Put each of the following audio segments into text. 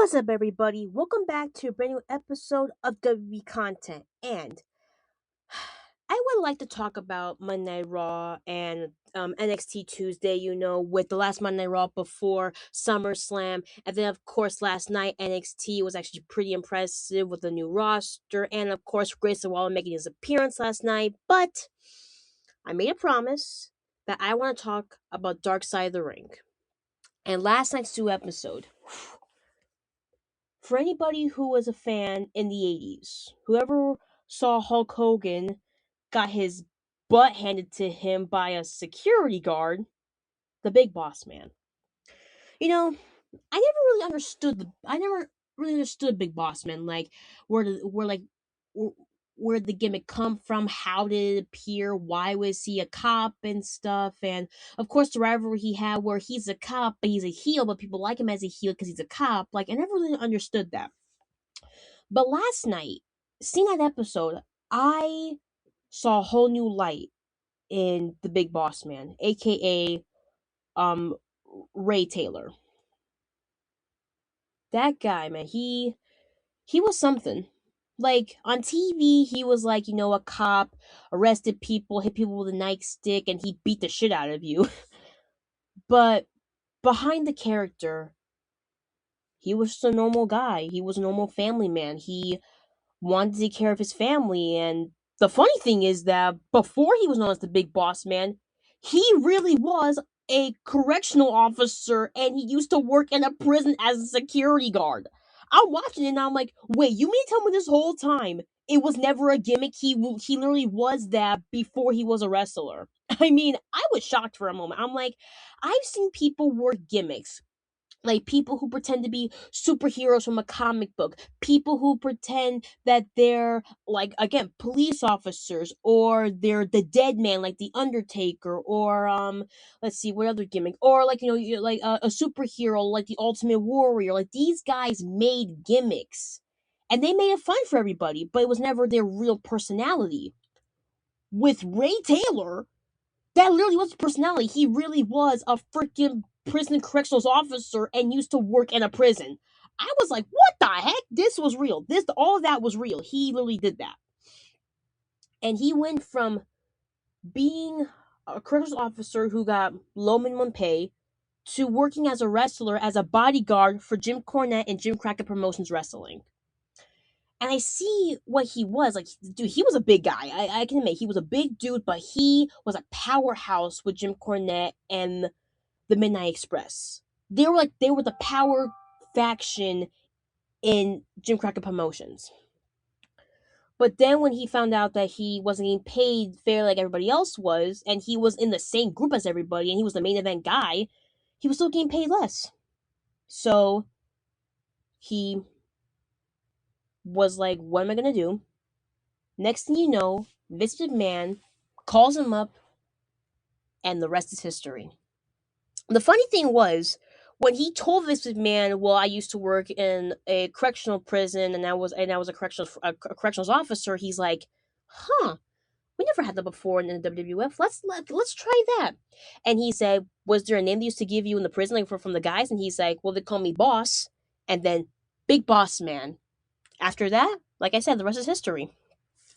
What's up, everybody? Welcome back to a brand new episode of WB Content. And I would like to talk about Monday Night Raw and NXT Tuesday, with the last Monday Night Raw before SummerSlam. And then, of course, last night, NXT was actually pretty impressive with the new roster. And, of course, Grayson Waller making his appearance last night. But I made a promise that I want to talk about Dark Side of the Ring. And last night's two episode. For anybody who was a fan in the 80s, whoever saw Hulk Hogan got his butt handed to him by a security guard, the Big Boss Man. You know, I never really understood Big Boss Man, like where where the gimmick come from, how did it appear, why was he a cop and stuff, and of course the rivalry he had where he's a cop but he's a heel, but people like him as a heel because he's a cop. Like, I never really understood that. But last night, seeing that episode, I saw a whole new light in the Big Boss Man, aka um Ray Taylor. That guy, man, he was something. Like, on TV, he was like, a cop, arrested people, hit people with a nightstick, and he beat the shit out of you. But behind the character, he was just a normal guy. He was a normal family man. He wanted to take care of his family. And the funny thing is that before he was known as the Big Boss Man, he really was a correctional officer and he used to work in a prison as a security guard. I'm watching it and I'm like, wait, you mean to tell me this whole time it was never a gimmick? He literally was that before he was a wrestler. I mean, I was shocked for a moment. I'm like, I've seen people work gimmicks, like people who pretend to be superheroes from a comic book, people who pretend that they're, like, again, police officers, or they're the dead man like the Undertaker, or let's see what other gimmick, or like, you're like a superhero like the Ultimate Warrior. Like, these guys made gimmicks and they made it fun for everybody, but it was never their real personality. With Ray Taylor, that literally was his personality. He really was a freaking prison corrections officer and used to work in a prison. I was like, what the heck? This was real. All of that was real. He literally did that. And he went from being a corrections officer who got low minimum pay to working as a wrestler, as a bodyguard for Jim Cornette and Jim Crockett Promotions Wrestling. And I see what he was like. Dude, he was a big guy. I can admit he was a big dude, but he was a powerhouse with Jim Cornette and the Midnight Express. They were the power faction in Jim Crockett Promotions. But then when he found out that he wasn't getting paid fair like everybody else was, and he was in the same group as everybody, and he was the main event guy, he was still getting paid less. So he was like, what am I gonna do? Next thing you know, Vince McMahon calls him up, and the rest is history. The funny thing was, when he told Vince McMahon, "Well, I used to work in a correctional prison, and I was a corrections officer," he's like, "Huh, we never had that before in the WWF. Let's try that." And he said, "Was there a name they used to give you in the prison, like from the guys?" And he's like, "Well, they call me Boss, and then Big Boss Man." After that, like I said, the rest is history.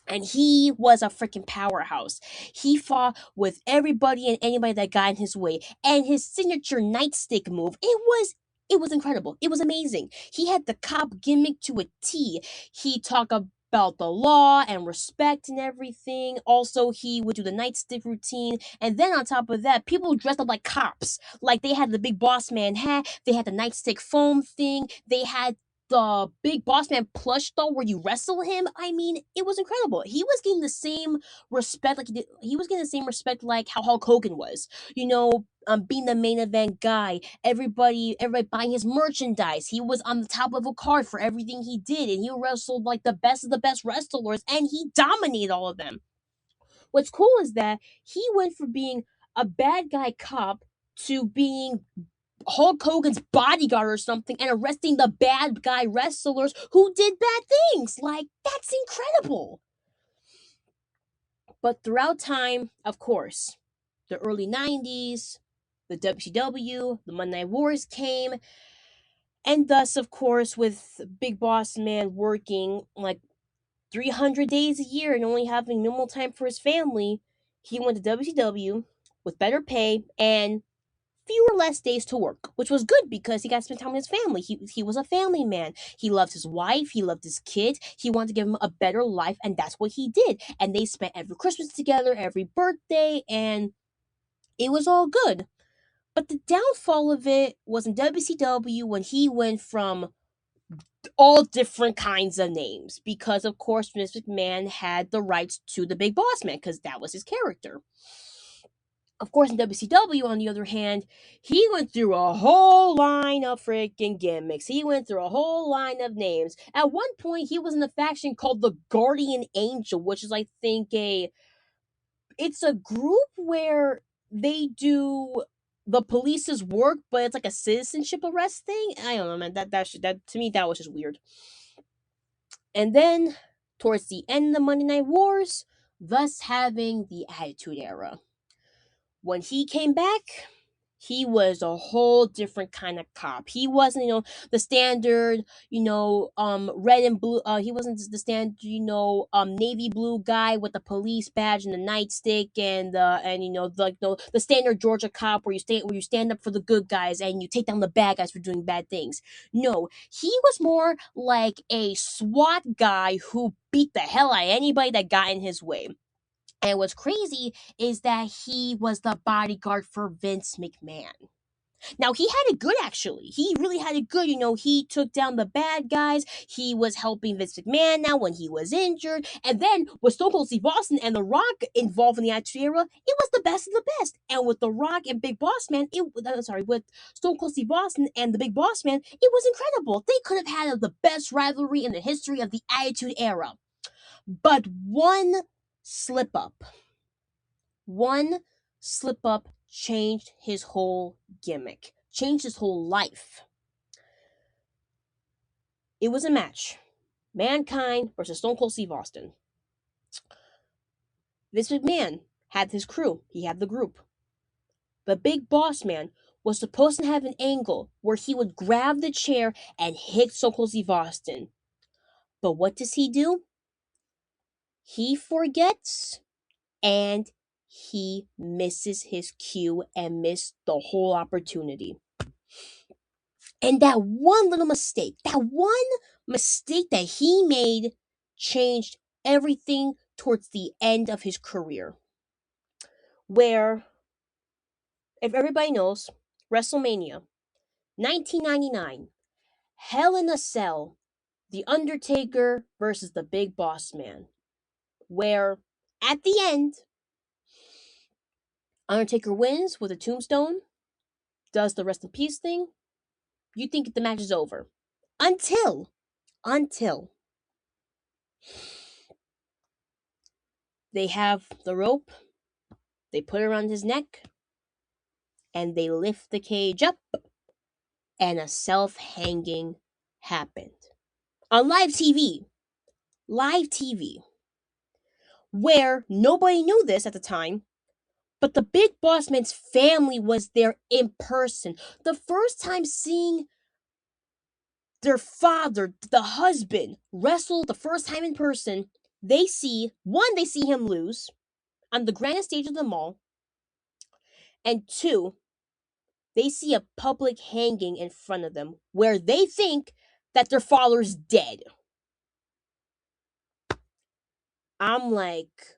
And he was a freaking powerhouse. He fought with everybody and anybody that got in his way. And his signature nightstick move, it was incredible. It was amazing. He had the cop gimmick to a T. He talked about the law and respect and everything. Also, he would do the nightstick routine. And then on top of that, people dressed up like cops. Like, they had the Big Boss Man hat, they had the nightstick foam thing, they had the Big Boss Man plush doll where you wrestle him. I mean, it was incredible. He was getting the same respect like he was getting the same respect like how Hulk Hogan was. Being the main event guy, everybody buying his merchandise. He was on the top level card for everything he did, and he wrestled like the best of the best wrestlers, and he dominated all of them. What's cool is that he went from being a bad guy cop to being Hulk Hogan's bodyguard or something and arresting the bad guy wrestlers who did bad things. Like, that's incredible. But throughout time, of course, the early 90s, the WCW, the Monday Night Wars came, And thus, of course, with Big Boss Man working like 300 days a year and only having minimal time for his family, he went to WCW with better pay and fewer less days to work, which was good because he got to spend time with his family. He was a family man. He loved his wife. He loved his kids. He wanted to give him a better life, and that's what he did. And they spent every Christmas together, every birthday, and it was all good. But the downfall of it was in WCW when he went from all different kinds of names because, of course, Vince McMahon had the rights to the Big Boss Man because that was his character. Of course, in WCW, on the other hand, he went through a whole line of freaking gimmicks. He went through a whole line of names. At one point, he was in a faction called the Guardian Angel, which is, I think, it's a group where they do the police's work, but it's like a citizenship arrest thing. I don't know, man. That to me, that was just weird. And then, towards the end of the Monday Night Wars, thus having the Attitude Era. When he came back, he was a whole different kind of cop. He wasn't, the standard, red and blue. He wasn't the standard, navy blue guy with the police badge and the nightstick and the standard Georgia cop where you stand up for the good guys and you take down the bad guys for doing bad things. No, he was more like a SWAT guy who beat the hell out of anybody that got in his way. And what's crazy is that he was the bodyguard for Vince McMahon. Now, he had it good, actually. He really had it good. He took down the bad guys. He was helping Vince McMahon now when he was injured. And then with Stone Cold Steve Austin and The Rock involved in the Attitude Era, it was the best of the best. And with The Rock and Big Boss Man, with Stone Cold Steve Austin and the Big Boss Man, it was incredible. They could have had the best rivalry in the history of the Attitude Era. But slip up. One slip up changed his whole gimmick, changed his whole life. It was a match. Mankind versus Stone Cold Steve Austin. Vince McMahon had his crew. He had the group. The Big Boss Man was supposed to have an angle where he would grab the chair and hit Stone Cold Steve Austin. But what does he do? He forgets and he misses his cue and missed the whole opportunity. And that one mistake that he made changed everything towards the end of his career. Where, if everybody knows, WrestleMania 1999, Hell in a Cell, The Undertaker versus the Big Boss Man. Where, at the end, Undertaker wins with a tombstone, does the rest in peace thing. You think the match is over. Until they have the rope, they put it around his neck, and they lift the cage up, and a self-hanging happened. On live TV, where nobody knew this at the time, but the Big Boss Man's family was there in person. The first time seeing their father, the husband, wrestle the first time in person, they see him lose on the grandest stage of them all, and two, they see a public hanging in front of them where they think that their father's dead. I'm like,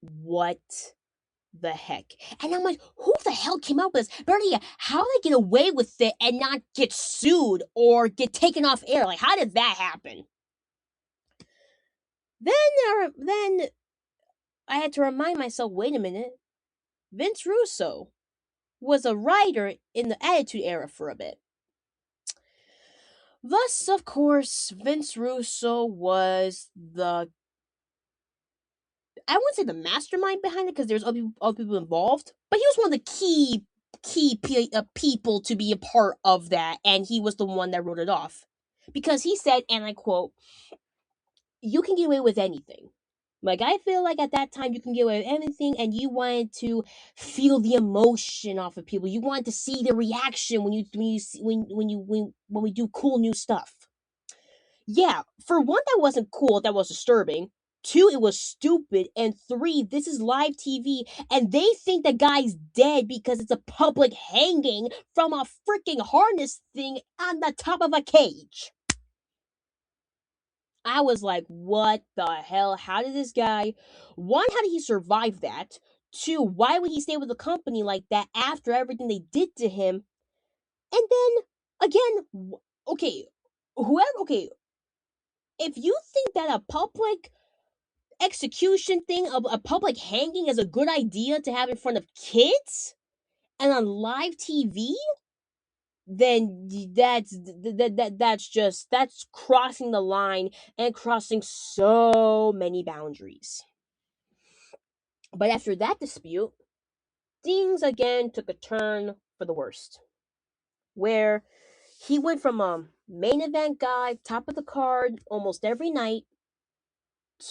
what the heck? And I'm like, who the hell came up with this? Bernie, how did they get away with it and not get sued or get taken off air? Like, how did that happen? Then I had to remind myself, wait a minute. Vince Russo was a writer in the Attitude Era for a bit. Thus, of course, Vince Russo was I wouldn't say the mastermind behind it because there's other people involved, but he was one of the key people to be a part of that, and he was the one that wrote it off. Because he said, and I quote, "You can get away with anything. Like, I feel like at that time you can get away with anything, and you wanted to feel the emotion off of people. You wanted to see the reaction when we do cool new stuff. Yeah, for one, that wasn't cool. That was disturbing. Two, it was stupid. And three, this is live TV, and they think the guy's dead because it's a public hanging from a freaking harness thing on the top of a cage. I was like, what the hell? How did this guy, one, how did he survive that? Two, why would he stay with the company like that after everything they did to him? And then, again, okay, okay, if you think that a public execution thing of a public hanging is a good idea to have in front of kids and on live TV, then that's crossing the line and crossing so many boundaries. But after that dispute, things again took a turn for the worst, where he went from a main event guy, top of the card almost every night,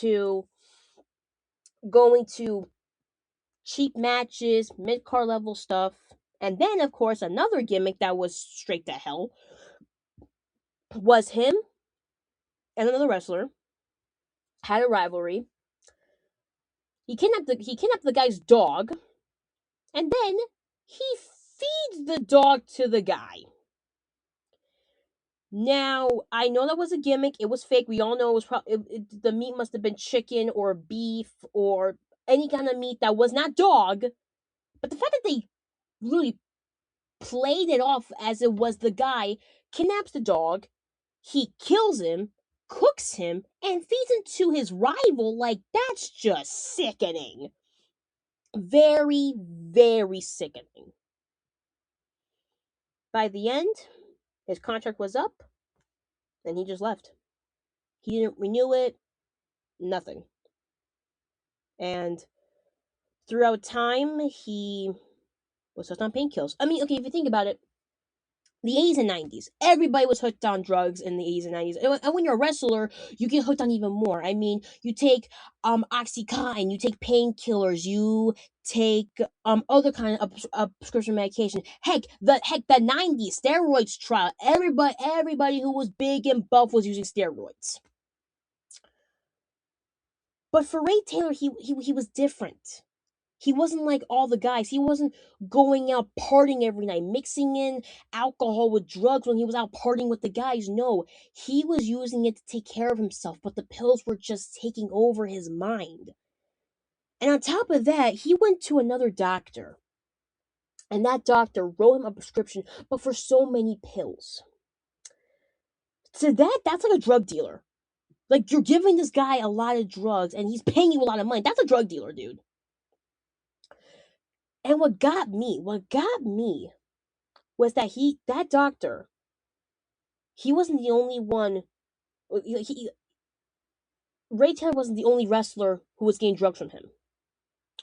to going to cheap matches, mid card level stuff. And then, of course, another gimmick that was straight to hell was him and another wrestler had a rivalry. He kidnapped the guy's dog, and then he feeds the dog to the guy. Now, I know that was a gimmick. It was fake. We all know it was probably the meat must have been chicken or beef or any kind of meat that was not dog. But the fact that they really played it off as it was the guy kidnaps the dog, he kills him, cooks him, and feeds him to his rival, like, that's just sickening. Very, very sickening. By the end, his contract was up, and he just left. He didn't renew it, nothing. And throughout time, he was hooked on painkillers. I mean, okay, if you think about it, the 80s and 90s, everybody was hooked on drugs in the 80s and 90s. And when you're a wrestler, you get hooked on even more. I mean, you take Oxycontin, you take painkillers, you take other kind of prescription medication. Heck the 90s steroids trial. Everybody who was big and buff was using steroids. But for Ray Taylor, he was different. He wasn't like all the guys. He wasn't going out partying every night, mixing in alcohol with drugs when he was out partying with the guys. No, he was using it to take care of himself, but the pills were just taking over his mind. And on top of that, he went to another doctor, and that doctor wrote him a prescription, but for so many pills. So that's like a drug dealer. Like, you're giving this guy a lot of drugs, and he's paying you a lot of money. That's a drug dealer, dude. And what got me was that doctor, he wasn't the only one. Ray Taylor wasn't the only wrestler who was getting drugs from him.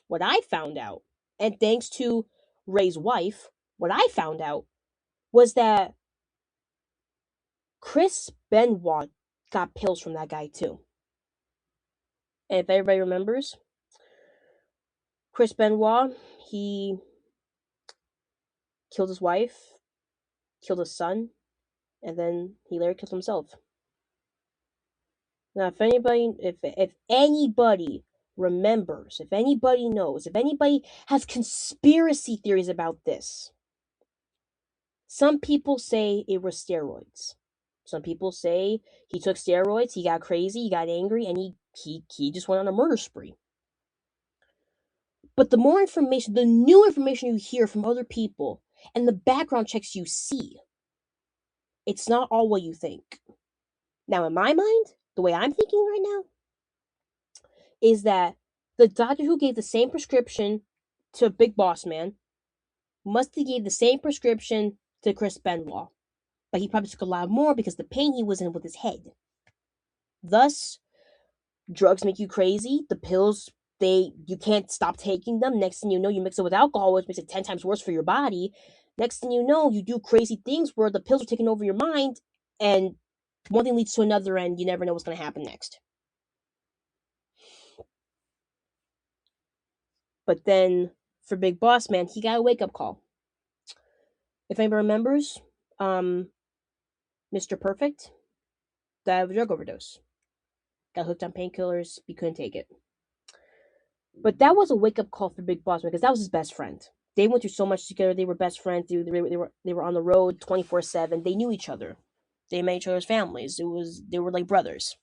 What I found out, and thanks to Ray's wife, what I found out was that Chris Benoit got pills from that guy too. And if everybody remembers, Chris Benoit, he killed his wife, killed his son, and then he later killed himself. Now, if anybody remembers, if anybody knows, if anybody has conspiracy theories about this, some people say it was steroids. Some people say he took steroids, he got crazy, he got angry, and he just went on a murder spree. But the more information, the new information you hear from other people, and the background checks you see, it's not all what you think. Now, in my mind, the way I'm thinking right now, is that the doctor who gave the same prescription to Big Boss Man must have gave the same prescription to Chris Benoit. But he probably took a lot more because the pain he was in with his head. Thus, drugs make you crazy. The pills, you can't stop taking them. Next thing you know, you mix it with alcohol, which makes it 10 times worse for your body. Next thing you know, you do crazy things where the pills are taking over your mind, and one thing leads to another, and you never know what's going to happen next. But then for Big Boss Man, he got a wake up call. If anybody remembers, um, Mr. Perfect died of a drug overdose. Got hooked on painkillers. He couldn't take it. But that was a wake up call for Big Boss Man because that was his best friend. They went through so much together. They were best friends. They were on the road 24/7. They knew each other. They met each other's families. They were like brothers.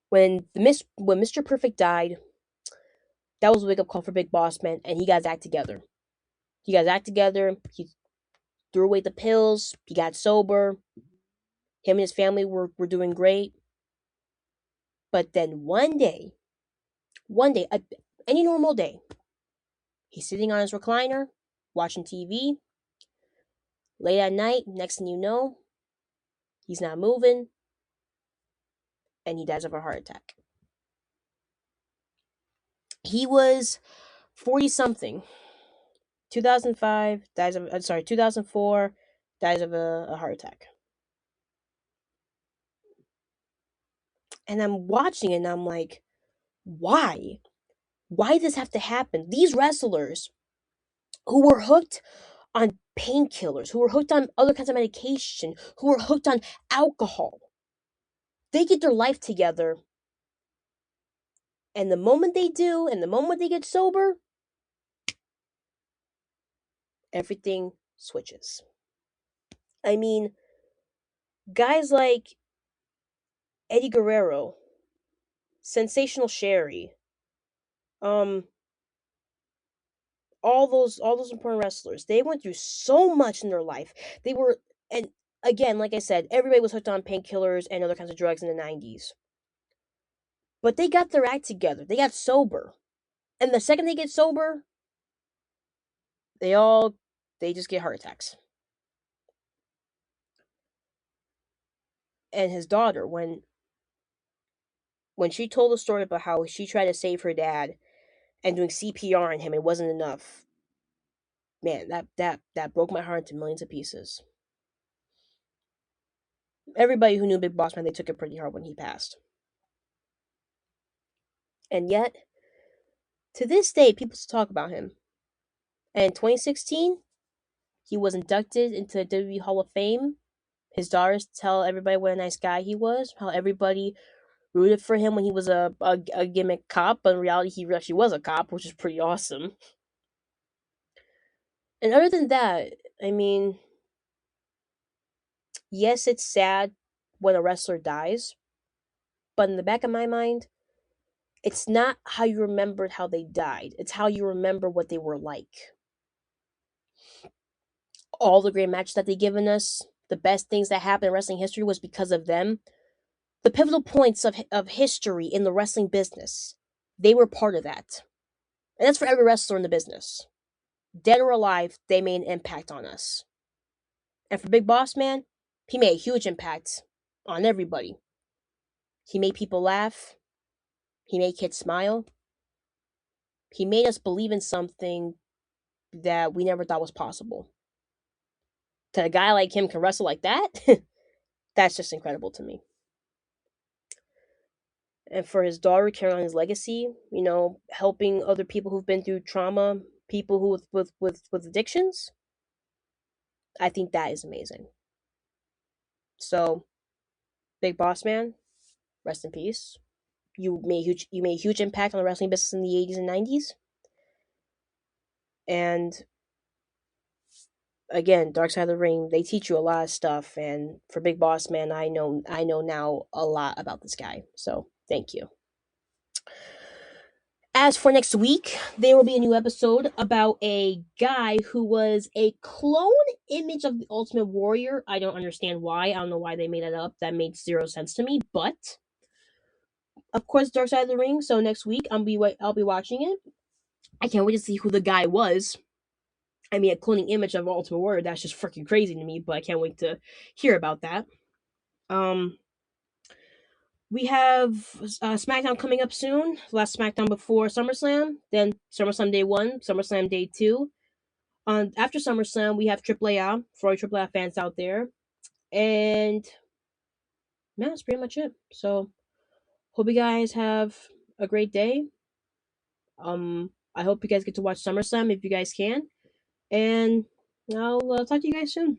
When Mr. Perfect died, that was a wake up call for Big Boss Man, and he got his act together. He got his act together. He threw away the pills. He got sober. Him and his family were doing great. But then one day, any normal day, he's sitting on his recliner, watching TV. Late at night, next thing you know, he's not moving, and he dies of a heart attack. He was 40 something. 2005 dies of 2004 dies of a heart attack. And I'm watching it and I'm like, why? Why does this have to happen? These wrestlers who were hooked on painkillers, who were hooked on other kinds of medication, who were hooked on alcohol, they get their life together. And the moment they do, and the moment they get sober, everything switches. I mean, guys like Eddie Guerrero, Sensational Sherry, um, all those important wrestlers, they went through so much in their life. They were and again, like I said, everybody was hooked on painkillers and other kinds of drugs in the 90s. But they got their act together. They got sober. And the second they get sober, they all they just get heart attacks. And his daughter, when she told the story about how she tried to save her dad and doing CPR on him, it wasn't enough. Man, that broke my heart into millions of pieces. Everybody who knew Big Boss Man, they took it pretty hard when he passed. And yet, to this day, people still talk about him. And in 2016, he was inducted into the WWE Hall of Fame. His daughters tell everybody what a nice guy he was, how everybody rooted for him when he was a gimmick cop, but in reality, he actually was a cop, which is pretty awesome. And other than that, I mean, yes, it's sad when a wrestler dies, but in the back of my mind, it's not how you remembered how they died, it's how you remember what they were like. All the great matches that they've given us, the best things that happened in wrestling history was because of them. The pivotal points of history in the wrestling business, they were part of that. And that's for every wrestler in the business. Dead or alive, they made an impact on us. And for Big Boss Man, he made a huge impact on everybody. He made people laugh. He made kids smile. He made us believe in something that we never thought was possible. That a guy like him can wrestle like that, that's just incredible to me. And for his daughter carrying on his legacy, helping other people who've been through trauma, people who with addictions, I think that is amazing. So, Big Boss Man, rest in peace. You made a huge impact on the wrestling business in the 80s and 90s. And again, Dark Side of the Ring, they teach you a lot of stuff. And for Big Boss Man, I know now a lot about this guy. So thank you. As for next week, there will be a new episode about a guy who was a clone image of the Ultimate Warrior. I don't understand why. I don't know why they made that up. That made zero sense to me. But of course, Dark Side of the Ring. So next week, I'll be watching it. I can't wait to see who the guy was. I mean, a cloning image of Ultimate Warrior. That's just freaking crazy to me. But I can't wait to hear about that. Um, we have SmackDown coming up soon. Last SmackDown before SummerSlam. Then SummerSlam Day 1, SummerSlam Day 2. After SummerSlam, we have AAA for all AAA fans out there. And man, that's pretty much it. So, hope you guys have a great day. I hope you guys get to watch SummerSlam if you guys can, and I'll talk to you guys soon.